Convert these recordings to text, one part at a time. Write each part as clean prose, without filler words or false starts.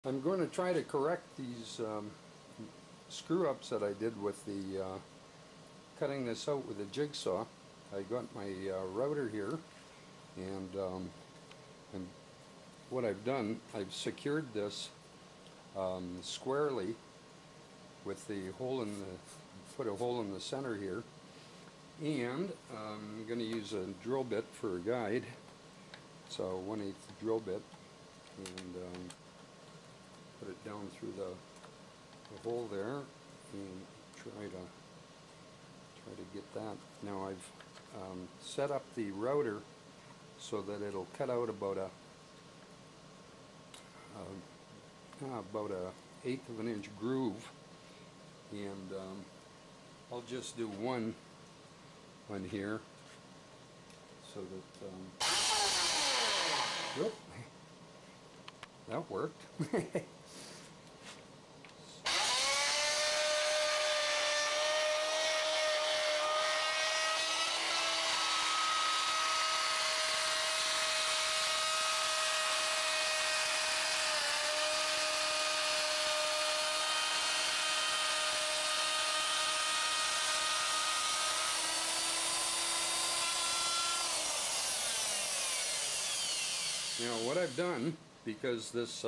I'm going to try to correct these screw-ups that I did with the cutting this out with a jigsaw. I got my router here, and what I've done, I've secured this squarely with the hole in the, put a hole in the center here, and I'm going to use a drill bit for a guide. So 1/8 drill bit, and put it down through the hole there, and try to get that. Now I've set up the router so that it'll cut out about a 1/8 of an inch groove, and I'll just do one on here so that whoop, that worked. Now what I've done, because this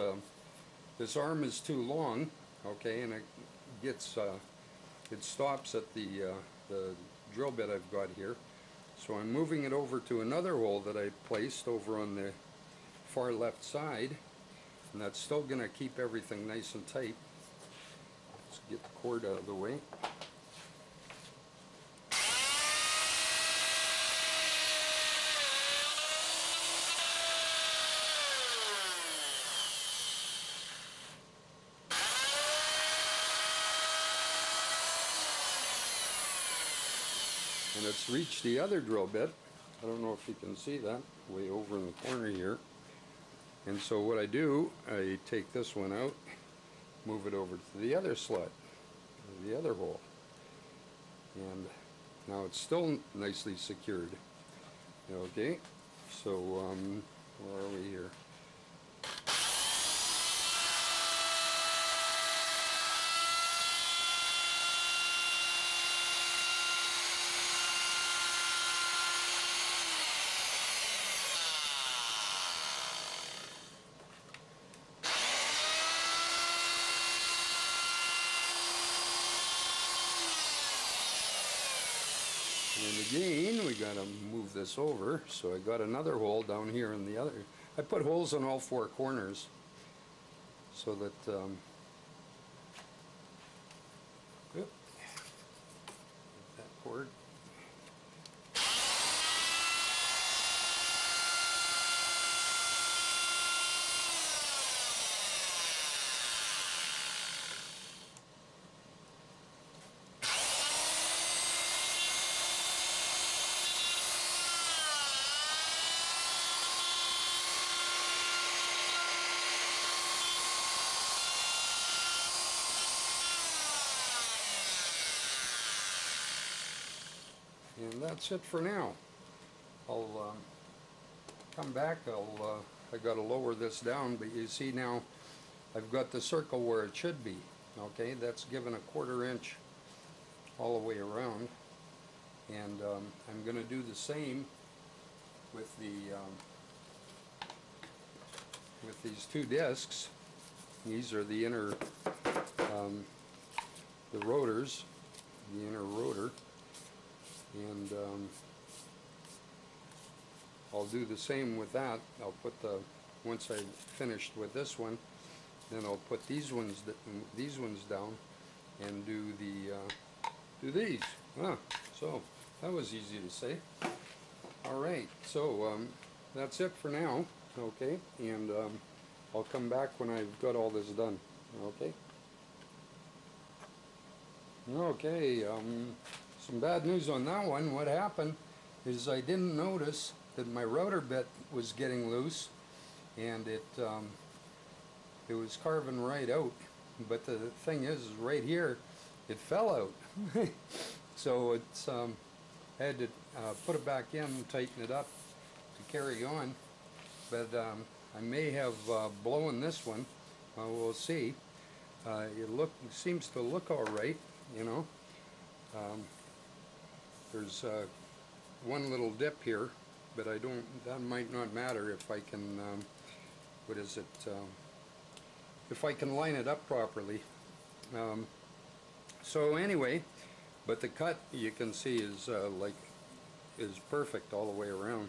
this arm is too long, okay, and it gets it stops at the drill bit I've got here, so I'm moving it over to another hole that I placed over on the far left side, and that's still going to keep everything nice and tight. Let's get the cord out of the way. And it's reached the other drill bit. I don't know if you can see that, way over in the corner here. And so what I do, I take this one out, move it over to the other slot, the other hole. And now it's still nicely secured. Okay, so where are we here? And again, we got to move this over, so I got another hole down here in the other. I put holes on all four corners so that get that cord. And that's it for now. I'll come back. I got to lower this down, but you see now I've got the circle where it should be. Okay, that's given a 1/4 inch all the way around, and I'm going to do the same with the with these two discs. These are the inner the rotors, the inner rotor. And I'll do the same with that. I'll put the, once I've finished with this one, then I'll put these ones down and do the do these. So that was easy to say. All right, so that's it for now. Okay, and I'll come back when I've got all this done. Okay. Okay. Some bad news on that one. What happened is I didn't notice that my router bit was getting loose, and it was carving right out. But the thing is right here, it fell out. So it's I had to put it back in, tighten it up to carry on. But I may have blown this one, we'll see. It seems to look all right, you know. There's one little dip here, but that might not matter if I can, what is it, if I can line it up properly. So anyway, but the cut you can see is is perfect all the way around.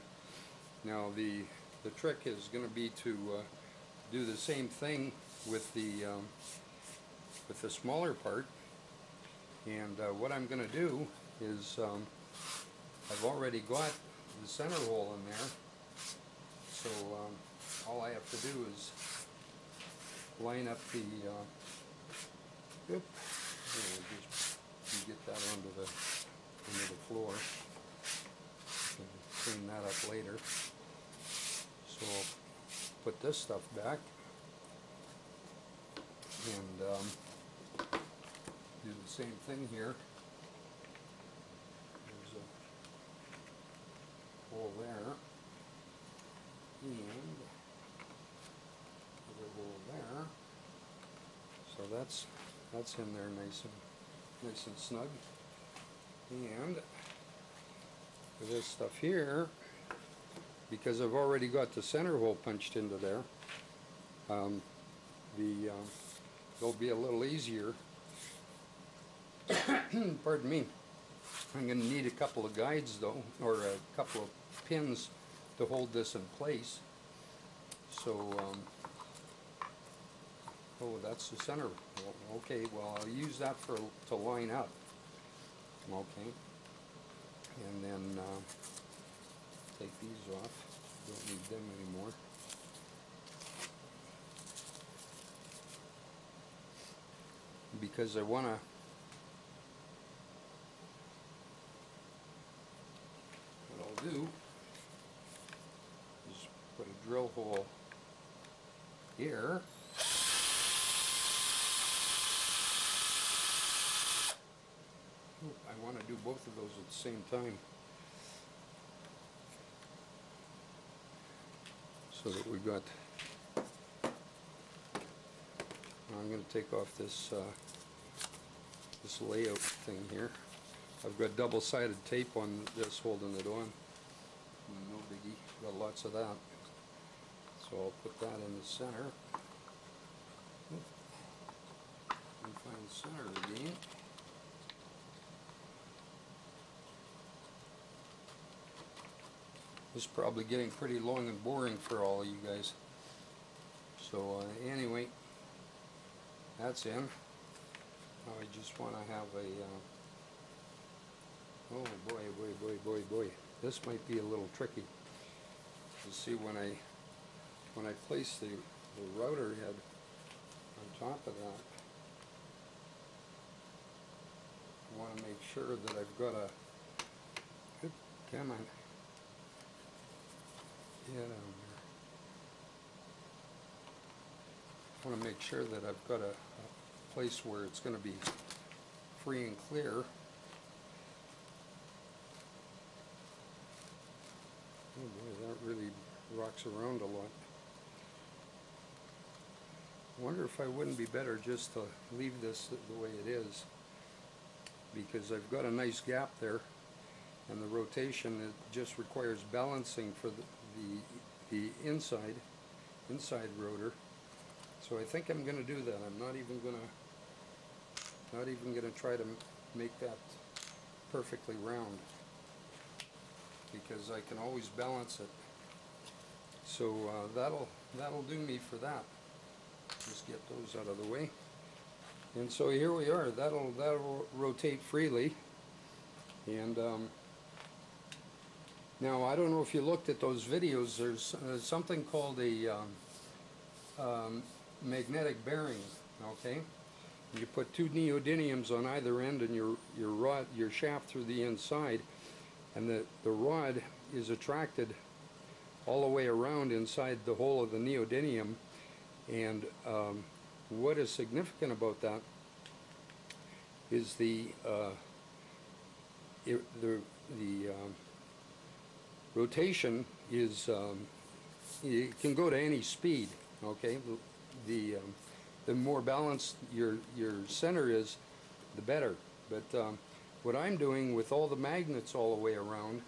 Now the trick is going to be to do the same thing with the smaller part. And what I'm going to do is I've already got the center hole in there, so all I have to do is line up the just get that onto the floor. Can clean that up later. So I'll put this stuff back and do the same thing here. There's a hole there and another hole there. So that's in there nice and snug. And for this stuff here, because I've already got the center hole punched into there, it'll be a little easier. Pardon me. I'm going to need a couple of guides though, or a couple of pins to hold this in place. So, oh, that's the center. Okay, well, I'll use that to line up. Okay, and then take these off. Don't need them anymore. Because I want to what I'll do is put a drill hole here. I want to do both of those at the same time so that we've got. I'm going to take off this this layout thing here. I've got double-sided tape on this holding it on. No biggie, got lots of that. So I'll put that in the center. And find the center again. This is probably getting pretty long and boring for all of you guys. So anyway, that's in. Now I just want to have a, oh boy, this might be a little tricky. You see, when I place the router head on top of that, I want to make sure that I've got a, come on, get down there. I want to make sure that I've got a place where it's going to be free and clear. Oh boy, that really rocks around a lot. I wonder if I wouldn't be better just to leave this the way it is, because I've got a nice gap there, and the rotation, it just requires balancing for the inside rotor. So I think I'm going to do that. I'm not even going to try to make that perfectly round, because I can always balance it. So that'll do me for that. Just get those out of the way. And so here we are. That'll rotate freely. And now I don't know if you looked at those videos. There's something called a magnetic bearing. Okay, you put two neodymiums on either end, and your shaft through the inside, and the rod is attracted all the way around inside the hole of the neodymium. And what is significant about that is the rotation is it can go to any speed. Okay, the more balanced your center is, the better. But what I'm doing with all the magnets all the way around,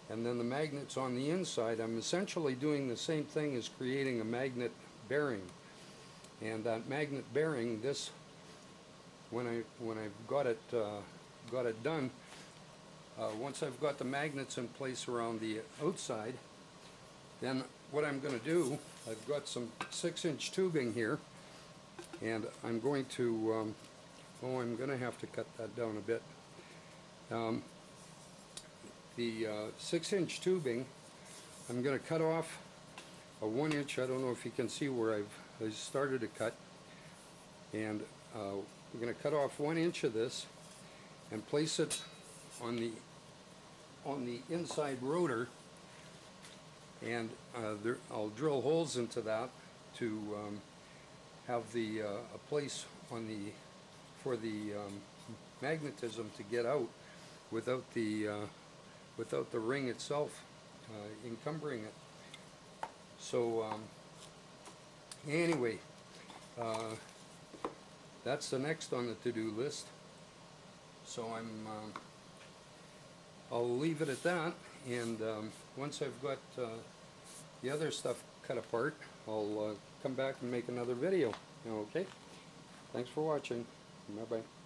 and then the magnets on the inside, I'm essentially doing the same thing as creating a magnet bearing. And that magnet bearing, this, when I've got it done, once I've got the magnets in place around the outside, then what I'm going to do, I've got some 6-inch tubing here, and I'm going to, I'm going to have to cut that down a bit. The 6-inch tubing, I'm going to cut off a 1-inch. I don't know if you can see where I started to cut, and we're going to cut off 1 inch of this and place it on the inside rotor, and I'll drill holes into that to have a place for the magnetism to get out without the ring itself encumbering it. So anyway, that's the next on the to-do list. So I'll leave it at that, and once I've got the other stuff cut apart, I'll come back and make another video. Okay? Thanks for watching. Bye-bye.